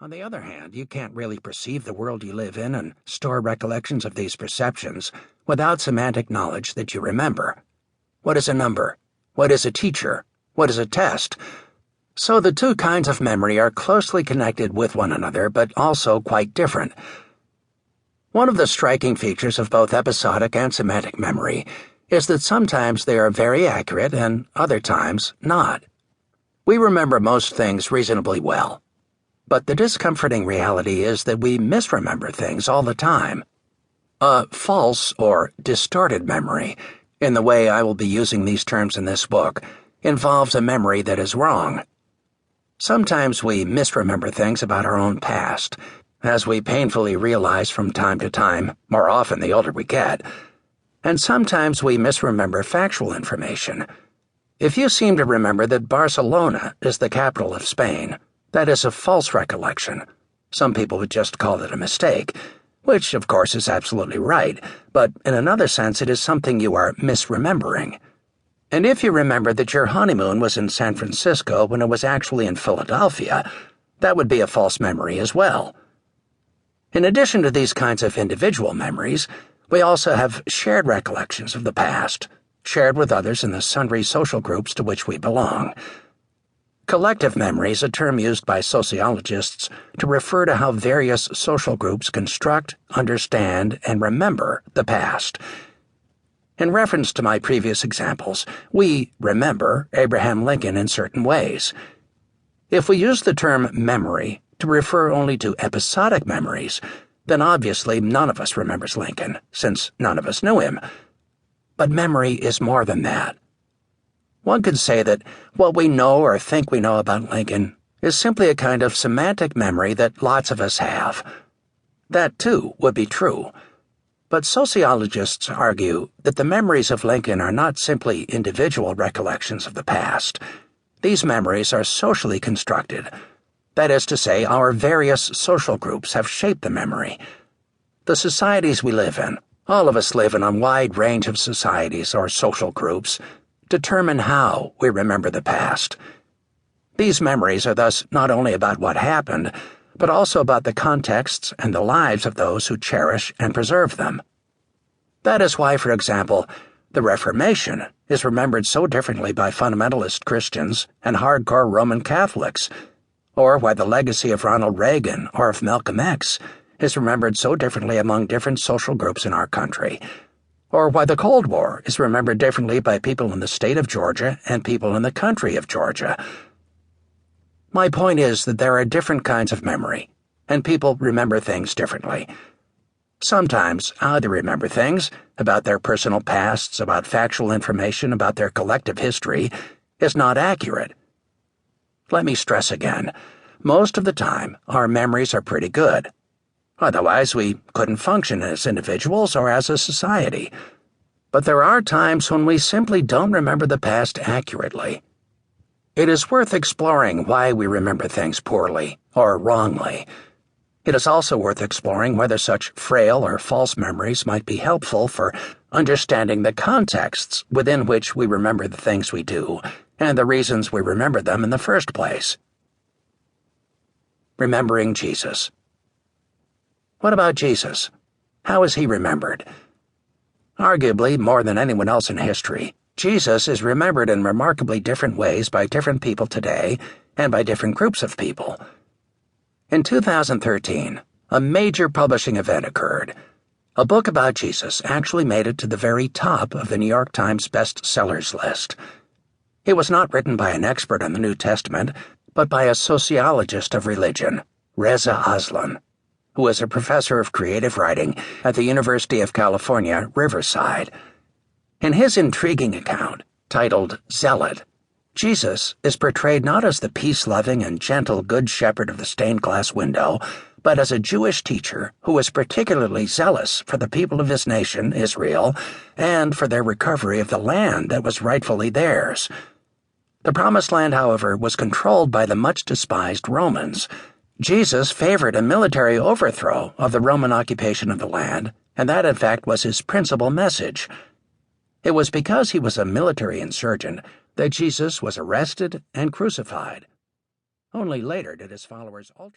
On the other hand, you can't really perceive the world you live in and store recollections of these perceptions without semantic knowledge that you remember. What is a number? What is a teacher? What is a test? So the two kinds of memory are closely connected with one another, but also quite different. One of the striking features of both episodic and semantic memory is that sometimes they are very accurate and other times not. We remember most things reasonably well, but the discomforting reality is that we misremember things all the time. A false or distorted memory, in the way I will be using these terms in this book, involves a memory that is wrong. Sometimes we misremember things about our own past, as we painfully realize from time to time, more often the older we get. And sometimes we misremember factual information. If you seem to remember that Barcelona is the capital of Spain, that is a false recollection. Some people would just call it a mistake, which of course is absolutely right, but in another sense it is something you are misremembering. And if you remember that your honeymoon was in San Francisco when it was actually in Philadelphia, that would be a false memory as well. In addition to these kinds of individual memories, we also have shared recollections of the past, shared with others in the sundry social groups to which we belong. Collective memory is a term used by sociologists to refer to how various social groups construct, understand, and remember the past. In reference to my previous examples, we remember Abraham Lincoln in certain ways. If we use the term memory to refer only to episodic memories, then obviously none of us remembers Lincoln, since none of us knew him. But memory is more than that. One could say that what we know or think we know about Lincoln is simply a kind of semantic memory that lots of us have. That, too, would be true. But sociologists argue that the memories of Lincoln are not simply individual recollections of the past. These memories are socially constructed. That is to say, our various social groups have shaped the memory. The societies we live in, all of us live in a wide range of societies or social groups, determine how we remember the past. These memories are thus not only about what happened, but also about the contexts and the lives of those who cherish and preserve them. That is why, for example, the Reformation is remembered so differently by fundamentalist Christians and hardcore Roman Catholics, or why the legacy of Ronald Reagan or of Malcolm X is remembered so differently among different social groups in our country, or why the Cold War is remembered differently by people in the state of Georgia and people in the country of Georgia. My point is that there are different kinds of memory, and people remember things differently. Sometimes how they remember things, about their personal pasts, about factual information, about their collective history, is not accurate. Let me stress again, most of the time our memories are pretty good. Otherwise we couldn't function as individuals or as a society. But there are times when we simply don't remember the past accurately. It is worth exploring why we remember things poorly or wrongly. It is also worth exploring whether such frail or false memories might be helpful for understanding the contexts within which we remember the things we do and the reasons we remember them in the first place. Remembering Jesus. What about Jesus? How is he remembered? Arguably, more than anyone else in history, Jesus is remembered in remarkably different ways by different people today and by different groups of people. In 2013, a major publishing event occurred. A book about Jesus actually made it to the very top of the New York Times bestsellers list. It was not written by an expert on the New Testament, but by a sociologist of religion, Reza Aslan, who is a professor of creative writing at the University of California, Riverside. In his intriguing account, titled Zealot, Jesus is portrayed not as the peace-loving and gentle good shepherd of the stained-glass window, but as a Jewish teacher who was particularly zealous for the people of his nation, Israel, and for their recovery of the land that was rightfully theirs. The Promised Land, however, was controlled by the much-despised Romans. Jesus favored a military overthrow of the Roman occupation of the land, and that, in fact, was his principal message. It was because he was a military insurgent that Jesus was arrested and crucified. Only later did his followers alter